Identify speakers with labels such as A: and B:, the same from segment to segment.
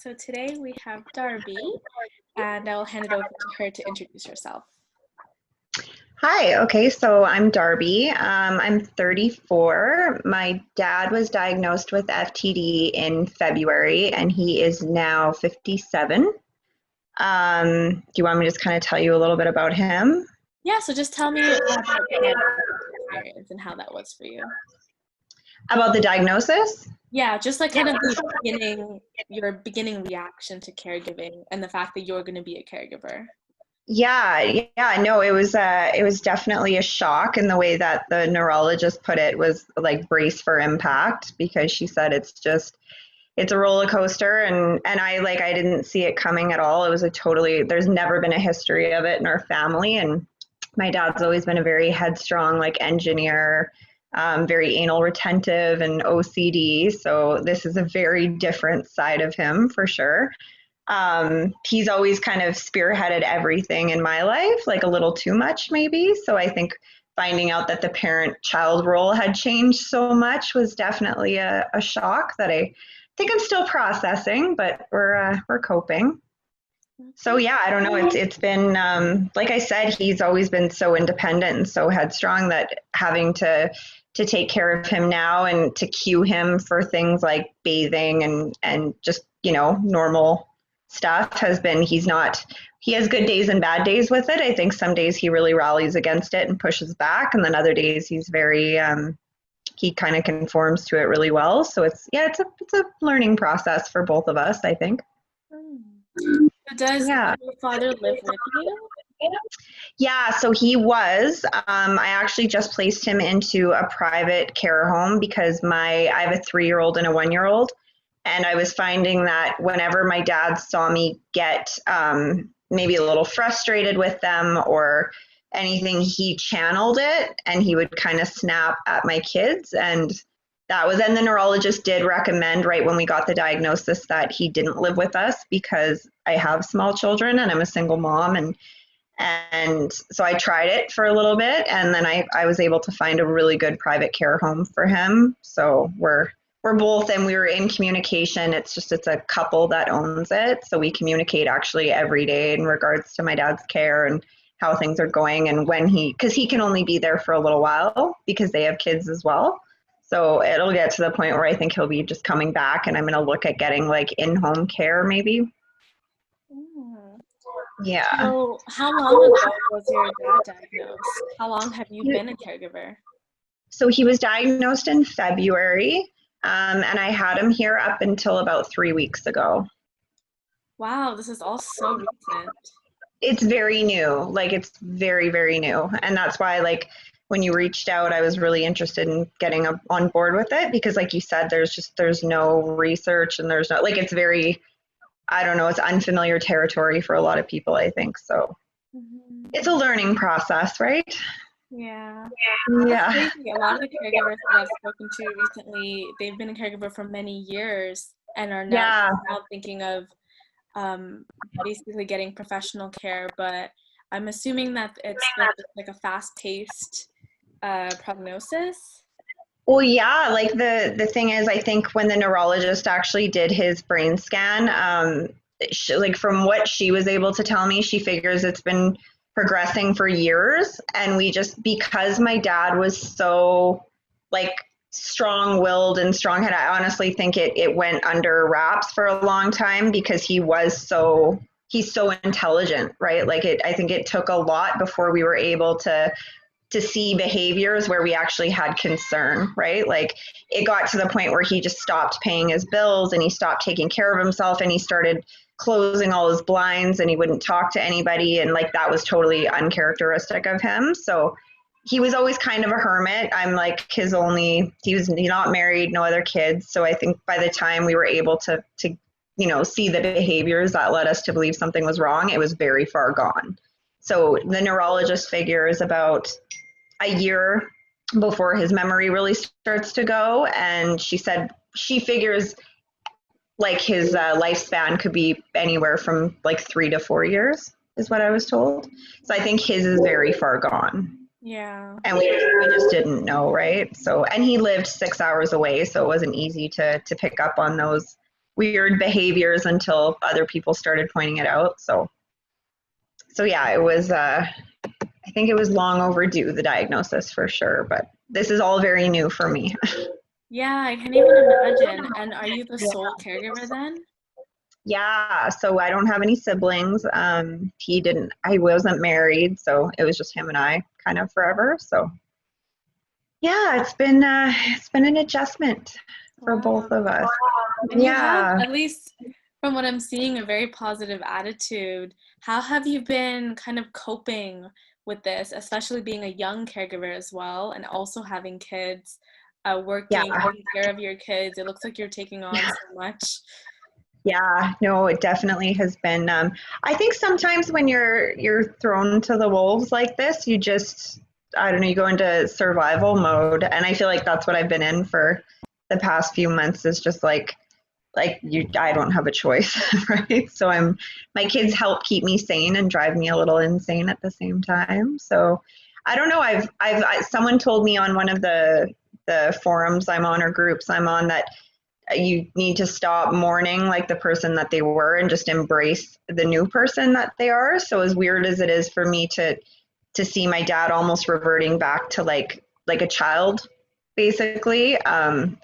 A: So today we have Darby, and I'll hand it over to her to introduce herself.
B: Hi, okay, so I'm Darby. I'm 34. My dad was diagnosed with FTD in February, and he is now 57. Do you want me to just kind of tell you a little bit about him?
A: Yeah, so just tell me about the experience and how that was for you.
B: About the diagnosis?
A: Yeah, just like kind of your beginning reaction to caregiving and the fact that you're going to be a caregiver.
B: Yeah, no, it was definitely a shock, and the way that the neurologist put it was like brace for impact, because she said it's a roller coaster, and I didn't see it coming at all. It was there's never been a history of it in our family, and my dad's always been a very headstrong like engineer, very anal retentive and OCD, so this is a very different side of him for sure. He's always kind of spearheaded everything in my life, like a little too much maybe. So I think finding out that the parent-child role had changed so much was definitely a shock that I think I'm still processing, but we're coping. So yeah, I don't know. It's been like I said, he's always been so independent and so headstrong that having to take care of him now and to cue him for things like bathing and just normal stuff has been, he has good days and bad days with it. I think some days he really rallies against it and pushes back, and then other days he's very he kind of conforms to it really well. So it's a learning process for both of us, I think.
A: So does
B: Yeah.
A: your father live with you?
B: Yeah, so he was. I actually just placed him into a private care home because I have a 3-year-old and a 1-year-old, and I was finding that whenever my dad saw me get maybe a little frustrated with them or anything, he channeled it and he would kind of snap at my kids. And and the neurologist did recommend right when we got the diagnosis that he didn't live with us because I have small children and I'm a single mom, and so I tried it for a little bit, and then I was able to find a really good private care home for him. So we're both, and we were in communication. It's a couple that owns it. So we communicate actually every day in regards to my dad's care and how things are going, and because he can only be there for a little while because they have kids as well. So it'll get to the point where I think he'll be just coming back, and I'm going to look at getting like in-home care maybe. Yeah.
A: So how long ago was your dad diagnosed? How long have you been a caregiver?
B: So he was diagnosed in February, and I had him here up until about 3 weeks ago.
A: Wow, this is all so recent.
B: It's very new, like it's very, very new. And that's why, like, when you reached out, I was really interested in getting on board with it because, like you said, there's no research, and there's no, like, it's very, I don't know, it's unfamiliar territory for a lot of people, I think. So it's a learning process, right?
A: Yeah.
B: Yeah.
A: That's crazy. A lot of the caregivers that I've spoken to recently, they've been a caregiver for many years and are now thinking of basically getting professional care. But I'm assuming that it's like a fast-paced prognosis.
B: Well, yeah, like the thing is, I think when the neurologist actually did his brain scan, like from what she was able to tell me, she figures it's been progressing for years. And because my dad was so like strong-willed and strong-headed, I honestly think it went under wraps for a long time because he's so intelligent, right? Like I think it took a lot before we were able to see behaviors where we actually had concern, right? Like it got to the point where he just stopped paying his bills and he stopped taking care of himself, and he started closing all his blinds, and he wouldn't talk to anybody. And like that was totally uncharacteristic of him. So he was always kind of a hermit. I'm like he was not married, no other kids. So I think by the time we were able to see the behaviors that led us to believe something was wrong, it was very far gone. So the neurologist figures about a year before his memory really starts to go. And she said she figures like his lifespan could be anywhere from like 3 to 4 years is what I was told. So I think his is very far gone.
A: Yeah.
B: And we just didn't know, right? So, and he lived 6 hours away, so it wasn't easy to pick up on those weird behaviors until other people started pointing it out. So yeah, it was, I think it was long overdue, the diagnosis for sure, but this is all very new for me.
A: Yeah, I can't even imagine. And are you the sole caregiver then?
B: Yeah, so I don't have any siblings. I wasn't married, so it was just him and I kind of forever. So yeah, it's been an adjustment for both of us.
A: And you have, at least from what I'm seeing, a very positive attitude. How have you been kind of coping with this, especially being a young caregiver as well, and also having kids, working, taking care of your kids? It looks like you're taking on so much.
B: Yeah, no, it definitely has been. I think sometimes when you're thrown to the wolves like this, you just, I don't know, you go into survival mode, and I feel like that's what I've been in for the past few months. Is just like I don't have a choice, right? So my kids help keep me sane and drive me a little insane at the same time. So I don't know. Someone told me on one of the forums I'm on, or groups I'm on, that you need to stop mourning like the person that they were and just embrace the new person that they are. So as weird as it is for me to see my dad almost reverting back to like a child, basically, I'm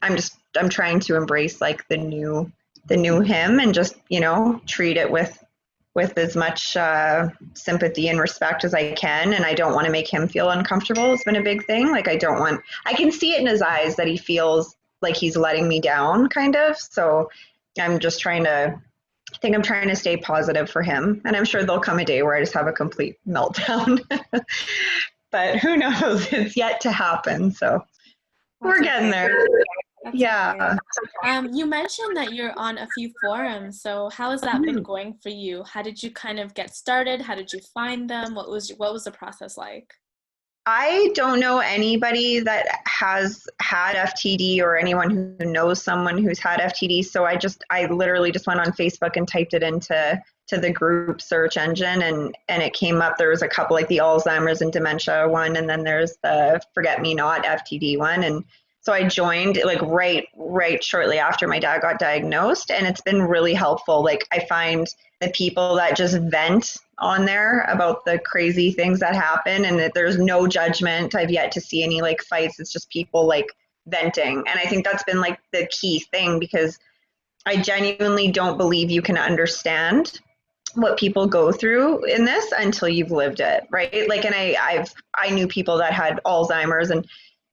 B: trying to embrace like the new him, and just, you know, treat it with as much sympathy and respect as I can. And I don't want to make him feel uncomfortable. It's been a big thing. Like I can see it in his eyes that he feels like he's letting me down, kind of. So I'm just trying to stay positive for him. And I'm sure there'll come a day where I just have a complete meltdown. But who knows? It's yet to happen. So we're getting there. Yeah.
A: You mentioned that you're on a few forums. So how has that been going for you? How did you kind of get started? How did you find them? What was the process like?
B: I don't know anybody that has had FTD, or anyone who knows someone who's had FTD. So I literally just went on Facebook and typed it into the group search engine, and it came up. There was a couple, like the Alzheimer's and dementia one, and then there's the Forget Me Not FTD one. And so I joined like right shortly after my dad got diagnosed, and it's been really helpful. Like I find the people that just vent on there about the crazy things that happen, and that there's no judgment. I've yet to see any like fights. It's just people like venting. And I think that's been like the key thing, because I genuinely don't believe you can understand what people go through in this until you've lived it, right? Like, and I knew people that had Alzheimer's and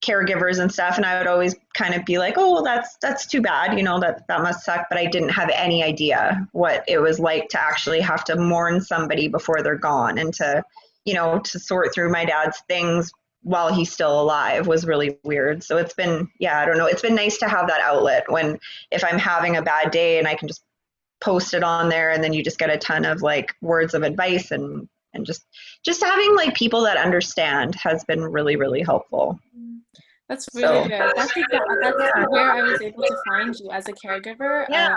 B: caregivers and stuff, and I would always kind of be like, oh, well, that's too bad, you know, that must suck. But I didn't have any idea what it was like to actually have to mourn somebody before they're gone, and to, you know, to sort through my dad's things while he's still alive was really weird. So it's been, yeah, I don't know, it's been nice to have that outlet when, if I'm having a bad day, and I can just post it on there, and then you just get a ton of like words of advice, and just having like people that understand has been really, really helpful.
A: That's really good. That's where I was able to find you as a caregiver.
B: Yeah.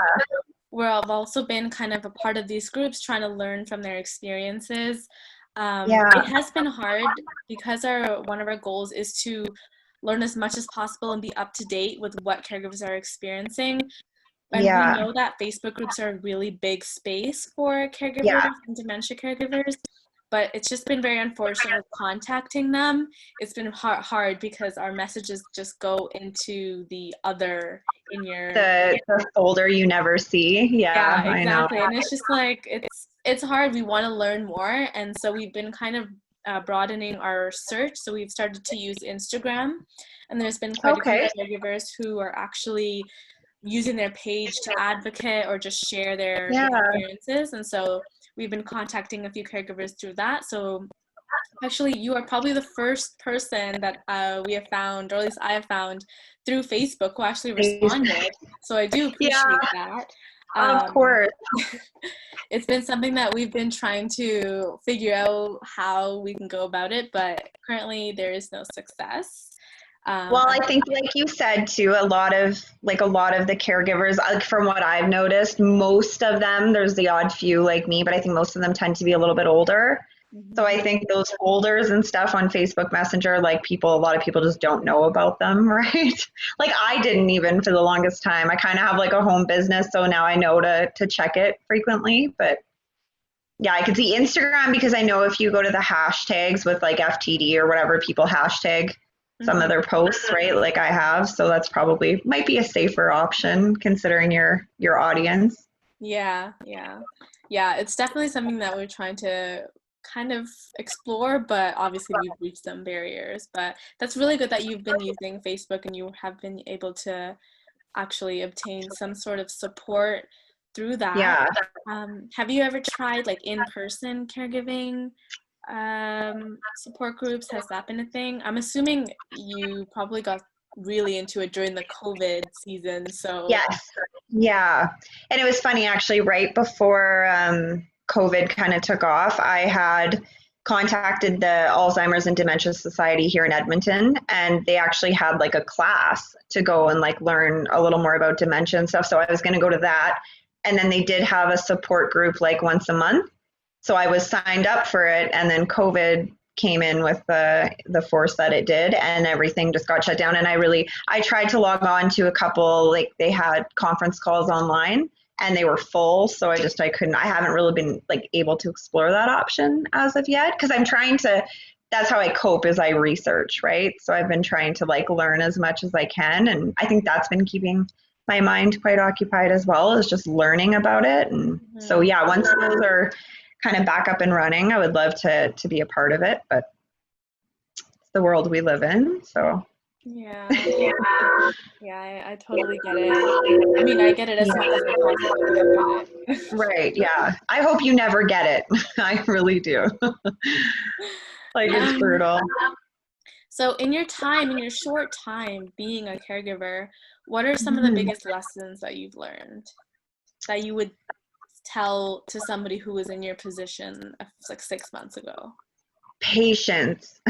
A: Where I've also been kind of a part of these groups, trying to learn from their experiences. It has been hard, because one of our goals is to learn as much as possible and be up to date with what caregivers are experiencing. And we know that Facebook groups are a really big space for caregivers and dementia caregivers. But it's just been very unfortunate with contacting them. It's been hard because our messages just go into the other in your
B: the folder you never see. Yeah,
A: exactly.
B: I know.
A: And it's just like it's hard. We want to learn more, and so we've been kind of broadening our search. So we've started to use Instagram, and there's been quite a few caregivers who are actually using their page to advocate or just share their experiences. And so we've been contacting a few caregivers through that. So actually, you are probably the first person that we have found, or at least I have found, through Facebook who actually responded. So I do appreciate that.
B: Of course.
A: It's been something that we've been trying to figure out how we can go about it, but currently there is no success.
B: Well, I think, like you said too, a lot of the caregivers, from what I've noticed, most of them, there's the odd few like me, but I think most of them tend to be a little bit older. So I think those folders and stuff on Facebook Messenger, like a lot of people just don't know about them, right? Like I didn't even for the longest time. I kind of have like a home business, so now I know to check it frequently. But yeah, I could see Instagram because I know if you go to the hashtags with like FTD or whatever, people hashtag some of their posts, right? Like I have, so that's probably might be a safer option considering your audience.
A: Yeah, it's definitely something that we're trying to kind of explore, but obviously we've reached some barriers. But that's really good that you've been using Facebook and you have been able to actually obtain some sort of support through that.
B: Yeah.
A: Have you ever tried like in-person caregiving support groups? Has that been a thing? I'm assuming you probably got really into it during the COVID season. So
B: yes, yeah, and it was funny actually. Right before COVID kind of took off, I had contacted the Alzheimer's and Dementia Society here in Edmonton, and they actually had like a class to go and like learn a little more about dementia and stuff. So I was going to go to that, and then they did have a support group like once a month. So I was signed up for it, and then COVID came in with the force that it did, and everything just got shut down. And I tried to log on to a couple, like they had conference calls online and they were full. So I haven't really been like able to explore that option as of yet. Cause that's how I cope is I research, right? So I've been trying to like learn as much as I can. And I think that's been keeping my mind quite occupied as well, is just learning about it. And so, yeah, once those are kind of back up and running, I would love to be a part of it, but it's the world we live in. So
A: yeah, I totally get it. I mean, I get it as much as I possibly can get it.
B: Right, yeah. I hope you never get it. I really do. Like it's brutal.
A: So in your short time being a caregiver, what are some of the biggest lessons that you've learned that you would tell to somebody who was in your position like 6 months ago?
B: Patience.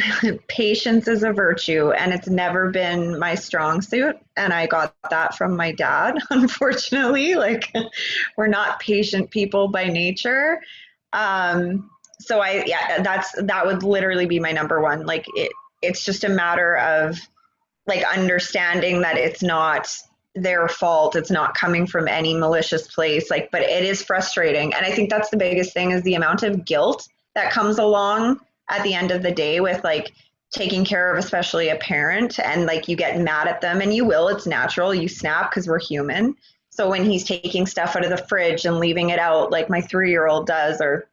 B: Patience is a virtue, and it's never been my strong suit. And I got that from my dad, unfortunately. Like, we're not patient people by nature. So that would literally be my number one. Like, it's just a matter of like understanding that it's not their fault. It's not coming from any malicious place. Like, but it is frustrating. And I think that's the biggest thing, is the amount of guilt that comes along at the end of the day with like taking care of especially a parent, and like you get mad at them, and you will, it's natural, you snap because we're human. So when he's taking stuff out of the fridge and leaving it out like my 3-year-old does, or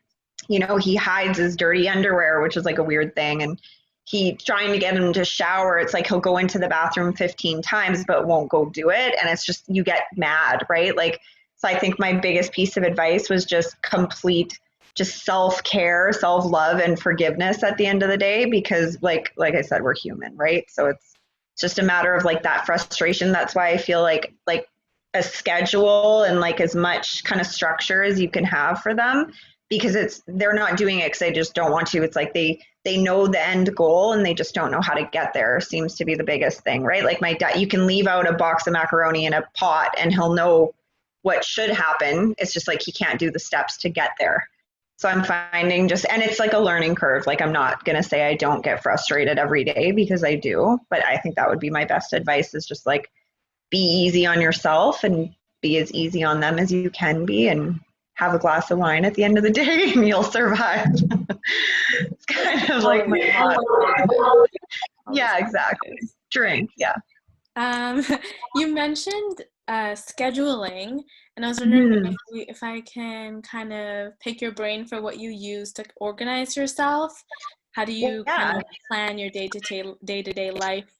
B: he hides his dirty underwear, which is like a weird thing, and he trying to get him to shower, it's like he'll go into the bathroom 15 times but won't go do it, and it's just, you get mad, right? Like, so I think my biggest piece of advice was just complete just self-care, self-love, and forgiveness at the end of the day, because like I said, we're human, right? So it's just a matter of like that frustration. That's why I feel like a schedule and like as much kind of structure as you can have for them, because they're not doing it because they just don't want to. It's like they know the end goal and they just don't know how to get there, seems to be the biggest thing, right? Like my dad, you can leave out a box of macaroni in a pot and he'll know what should happen. It's just like he can't do the steps to get there. So I'm finding and it's like a learning curve. Like, I'm not going to say I don't get frustrated every day, because I do, but I think that would be my best advice, is just like, be easy on yourself and be as easy on them as you can be, and have a glass of wine at the end of the day and you'll survive. It's kind of like my motto. Yeah, exactly. Drink, yeah.
A: You mentioned scheduling, and I was wondering if I can kind of pick your brain for what you use to organize yourself. How do you kind of plan your day-to-day life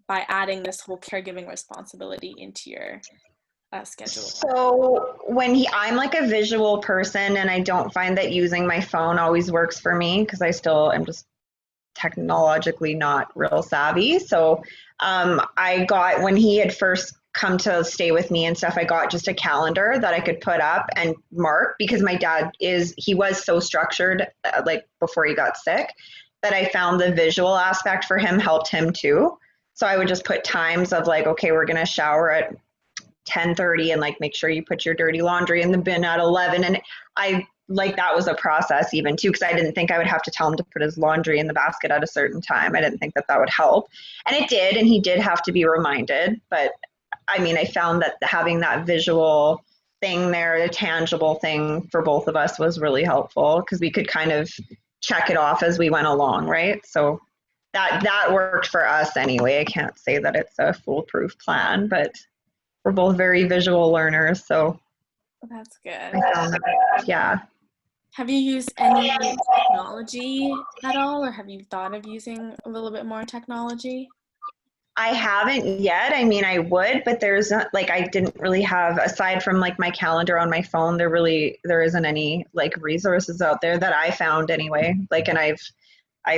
A: by adding this whole caregiving responsibility into your schedule?
B: So I'm like a visual person, and I don't find that using my phone always works for me, because I still am just technologically not real savvy. So I got, when he had first come to stay with me and stuff, I got just a calendar that I could put up and mark, because my dad he was so structured like before he got sick, that I found the visual aspect for him helped him too. So I would just put times of like, okay, we're going to shower at 10:30 and like make sure you put your dirty laundry in the bin at 11. And I like that was a process even too, because I didn't think I would have to tell him to put his laundry in the basket at a certain time. I didn't think that that would help. And it did, and he did have to be reminded. But I mean, I found that having that visual thing there, a tangible thing for both of us was really helpful because we could kind of check it off as we went along, right? So that worked for us anyway. I can't say that it's a foolproof plan, but we're both very visual learners, so
A: That's good.
B: I found that, yeah.
A: Have you used any technology at all, or have you thought of using a little bit more technology?
B: I haven't yet. I mean, I would, but there's not like I didn't really have aside from like my calendar on my phone, there isn't any like resources out there that I found anyway. Like and I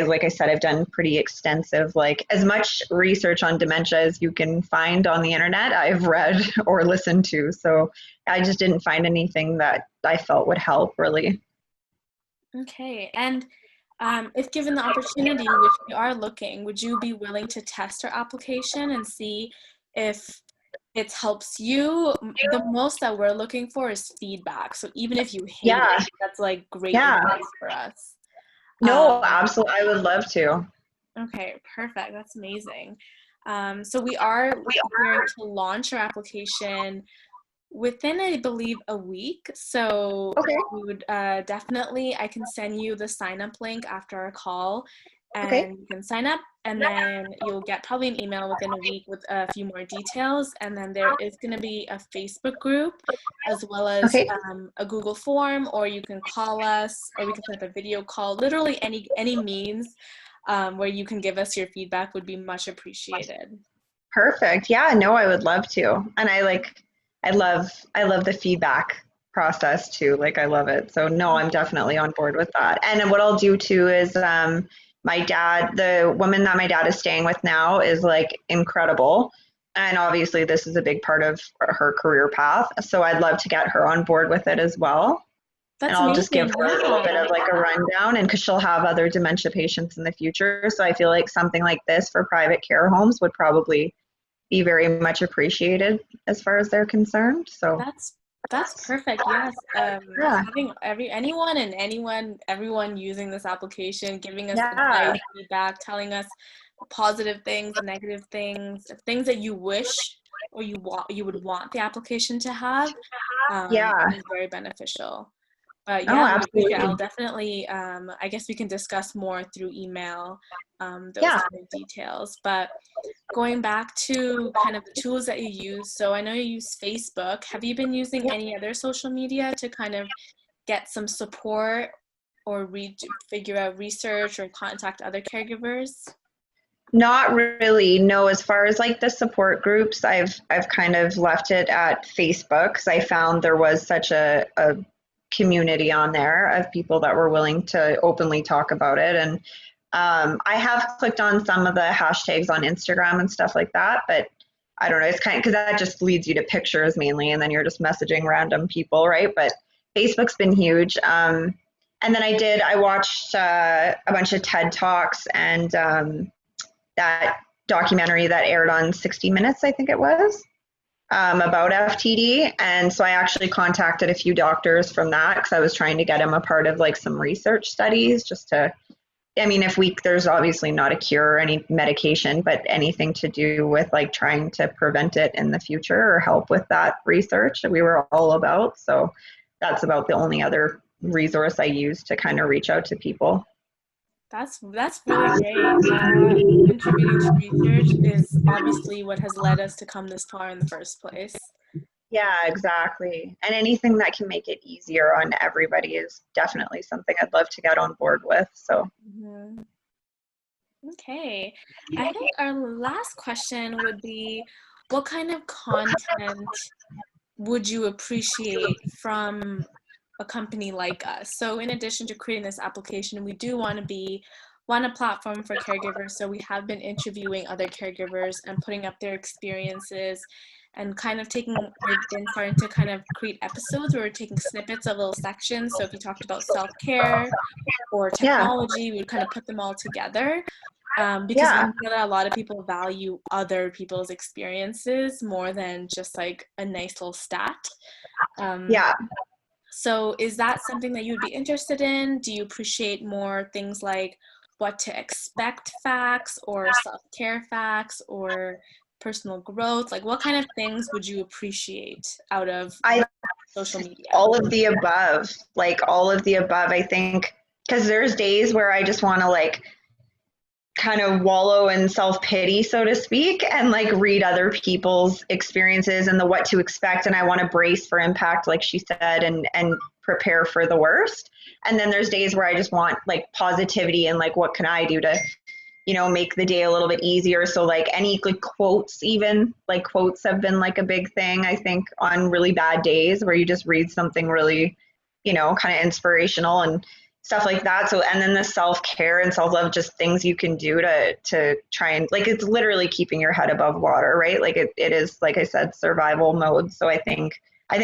B: like I said, I've done pretty extensive like as much research on dementia as you can find on the internet, I've read or listened to. So I just didn't find anything that I felt would help really.
A: Okay, and if given the opportunity, which we are looking, would you be willing to test our application and see if it helps you? The most that we're looking for is feedback. So even if you hate
B: Yeah.
A: it, that's like great
B: Yeah.
A: advice for us.
B: No, absolutely. I would love to.
A: Okay, perfect. That's amazing. So we are preparing to launch our application within, I believe, a week. So
B: Okay.
A: we would definitely, I can send you the sign up link after our call
B: Okay.
A: and you can sign up and then you'll get probably an email within a week with a few more details. And then there is going to be a Facebook group as well as
B: Okay.
A: a Google form, or you can call us or we can set up a video call. Literally any means where you can give us your feedback would be much appreciated.
B: Perfect. Yeah, no, I would love to. And I love the feedback process too. Like I love it. So no, I'm definitely on board with that. And what I'll do too is my dad, the woman that my dad is staying with now is like incredible. And obviously this is a big part of her career path. So I'd love to get her on board with it as well. And
A: That's
B: I'll just give
A: amazing.
B: her a little bit of like a rundown and because she'll have other dementia patients in the future. So I feel like something like this for private care homes would probably be very much appreciated as far as they're concerned. So
A: That's perfect. Yes.
B: yeah,
A: Having everyone using this application, giving us
B: yeah,
A: advice, feedback, telling us positive things, negative things that you wish or you would want the application to have,
B: yeah.
A: is very beneficial. But
B: Oh,
A: yeah, I'll
B: absolutely.
A: definitely, I guess we can discuss more through email, those
B: Yeah.
A: kind of details. But going back to kind of the tools that you use, so I know you use Facebook. Have you been using any other social media to kind of get some support or figure out research or contact other caregivers?
B: Not really. No, as far as like the support groups, I've kind of left it at Facebook because I found there was such a community on there of people that were willing to openly talk about it. And I have clicked on some of the hashtags on Instagram and stuff like that, but I don't know. It's kind of because that just leads you to pictures mainly, and then you're just messaging random people, right? But Facebook's been huge. And then I watched a bunch of TED Talks and that documentary that aired on 60 Minutes, I think it was, about FTD. And so I actually contacted a few doctors from that because I was trying to get them a part of like some research studies just to, I mean, there's obviously not a cure or any medication, but anything to do with like trying to prevent it in the future or help with that research that we were all about. So that's about the only other resource I use to kind of reach out to people.
A: That's really great. Contributing to research is obviously what has led us to come this far in the first place.
B: Yeah, exactly. And anything that can make it easier on everybody is definitely something I'd love to get on board with. So,
A: Mhm. Okay. I think our last question would be, what kind of content would you appreciate from a company like us? So in addition to creating this application, we do want to be a platform for caregivers. So we have been interviewing other caregivers and putting up their experiences and kind of we've been starting to kind of create episodes where we're taking snippets of little sections. So if you talked about self-care or
B: yeah,
A: technology, we would kind of put them all together. Because we
B: yeah,
A: know that a lot of people value other people's experiences more than just like a nice little stat. Um,
B: yeah.
A: So is that something that you'd be interested in? Do you appreciate more things like what to expect facts or self-care facts or personal growth? Like what kind of things would you appreciate out of social media?
B: All of the above, like all of the above, I think, because there's days where I just want to like kind of wallow in self-pity, so to speak, and like read other people's experiences and the what to expect, and I want to brace for impact, like she said, and prepare for the worst. And then there's days where I just want like positivity and like what can I do to, you know, make the day a little bit easier. So like any like quotes, even like quotes have been like a big thing, I think, on really bad days where you just read something really, you know, kind of inspirational and stuff like that. So, and then the self-care and self-love, just things you can do to try and like, it's literally keeping your head above water, right? Like it is, like I said, survival mode. So I think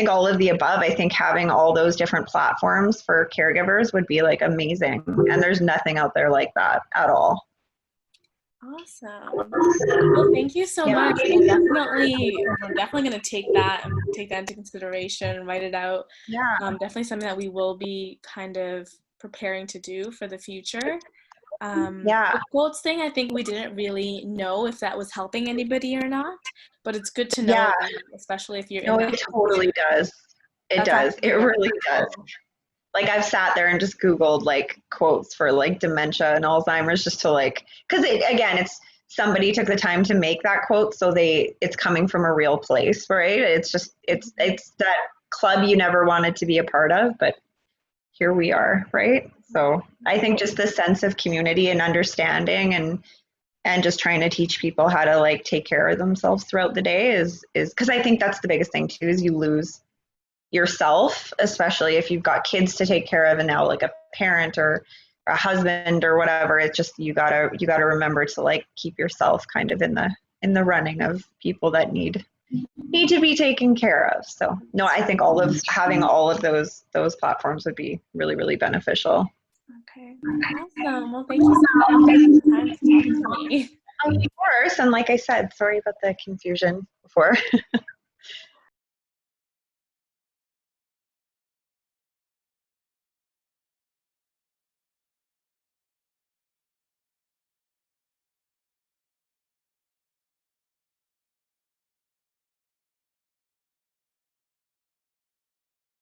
B: all of the above. I think having all those different platforms for caregivers would be like amazing. And there's nothing out there like that at all.
A: Awesome. Well, thank you so much. I'm definitely going to take that into consideration, write it out.
B: Yeah.
A: Definitely something that we will be kind of preparing to do for the future. The quotes thing, I think we didn't really know if that was helping anybody or not, but it's good to know, especially if you're in that.
B: It totally does. It does. It really does. Like I've sat there and just Googled like quotes for like dementia and Alzheimer's just to like, because again, it's somebody took the time to make that quote, so it's coming from a real place, right? It's just it's that club you never wanted to be a part of, but here we are, right? So I think just the sense of community and understanding and just trying to teach people how to like take care of themselves throughout the day is because I think that's the biggest thing too, is you lose yourself, especially if you've got kids to take care of and now like a parent or a husband or whatever. It's just you gotta remember to like keep yourself kind of in the running of people that need to be taken care of. So no, I think having all of those platforms would be really, really beneficial.
A: Okay, awesome. Well, thank you so much for taking the time to talk to me.
B: Of course, and like I said, sorry about the confusion before.